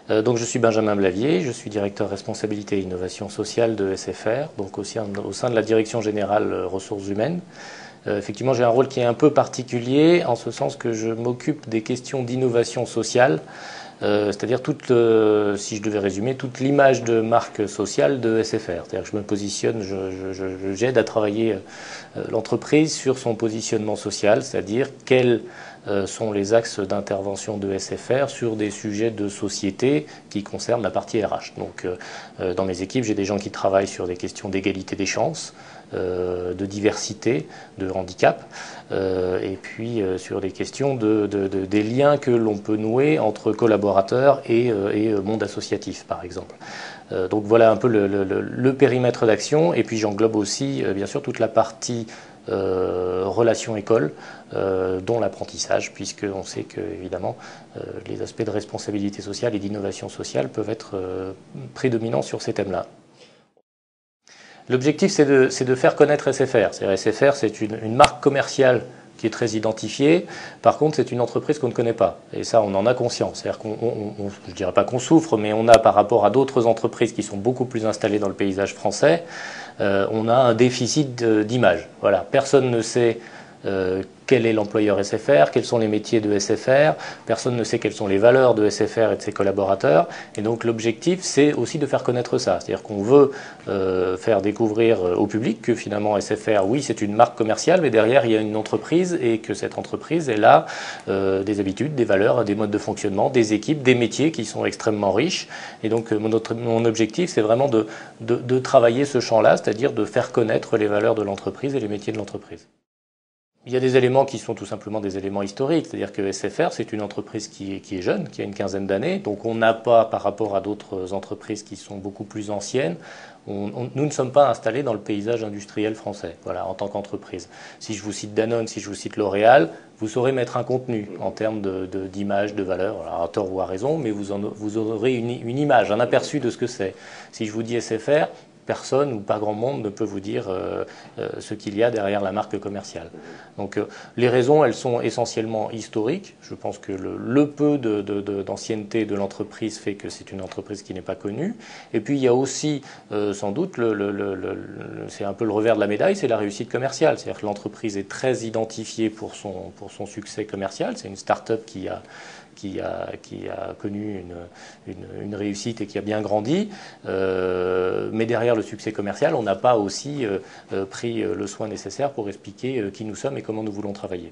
Donc je suis Benjamin Blavier, je suis directeur responsabilité et innovation sociale de SFR, donc au sein de la direction générale ressources humaines. Effectivement, j'ai un rôle qui est un peu particulier en ce sens que je m'occupe des questions d'innovation sociale, c'est-à-dire si je devais résumer, toute l'image de marque sociale de SFR. C'est-à-dire que je me positionne, j'aide à travailler l'entreprise sur son positionnement social, c'est-à-dire quels sont les axes d'intervention de SFR sur des sujets de société qui concernent la partie RH. Donc, dans mes équipes, j'ai des gens qui travaillent sur des questions d'égalité des chances, de diversité, de handicap, et puis sur des questions des liens que l'on peut nouer entre collaborateurs et monde associatif, par exemple. Donc voilà un peu le périmètre d'action, et puis j'englobe aussi, bien sûr, toute la partie relations école, dont l'apprentissage, puisqu'on sait que, évidemment, les aspects de responsabilité sociale et d'innovation sociale peuvent être prédominants sur ces thèmes-là. L'objectif, c'est de faire connaître SFR. SFR, c'est une marque commerciale qui est très identifiée. Par contre, c'est une entreprise qu'on ne connaît pas. Et ça, on en a conscience. C'est-à-dire je ne dirais pas qu'on souffre, mais on a, par rapport à d'autres entreprises qui sont beaucoup plus installées dans le paysage français, on a un déficit d'image. Voilà. Personne ne sait quel est l'employeur SFR, quels sont les métiers de SFR, personne ne sait quelles sont les valeurs de SFR et de ses collaborateurs. Et donc l'objectif, c'est aussi de faire connaître ça. C'est-à-dire qu'on veut faire découvrir au public que finalement SFR, oui, c'est une marque commerciale, mais derrière, il y a une entreprise et que cette entreprise, elle a des habitudes, des valeurs, des modes de fonctionnement, des équipes, des métiers qui sont extrêmement riches. Et donc mon objectif, c'est vraiment de travailler ce champ-là, c'est-à-dire de faire connaître les valeurs de l'entreprise et les métiers de l'entreprise. Il y a des éléments qui sont tout simplement des éléments historiques, c'est-à-dire que SFR, c'est une entreprise qui est jeune, qui a une quinzaine d'années, donc on n'a pas, par rapport à d'autres entreprises qui sont beaucoup plus anciennes, nous ne sommes pas installés dans le paysage industriel français, voilà, en tant qu'entreprise. Si je vous cite Danone, si je vous cite L'Oréal, vous saurez mettre un contenu en termes d'image, de valeur, alors à tort ou à raison, mais vous aurez une image, un aperçu de ce que c'est. Si je vous dis SFR, personne ou pas grand monde ne peut vous dire ce qu'il y a derrière la marque commerciale. Donc les raisons, elles sont essentiellement historiques. Je pense que le peu d'ancienneté de l'entreprise fait que c'est une entreprise qui n'est pas connue. Et puis il y a aussi sans doute, c'est un peu le revers de la médaille, c'est la réussite commerciale. C'est-à-dire que l'entreprise est très identifiée pour son succès commercial. C'est une start-up qui a connu une réussite et qui a bien grandi. Mais derrière le succès commercial, on n'a pas aussi pris le soin nécessaire pour expliquer qui nous sommes et comment nous voulons travailler.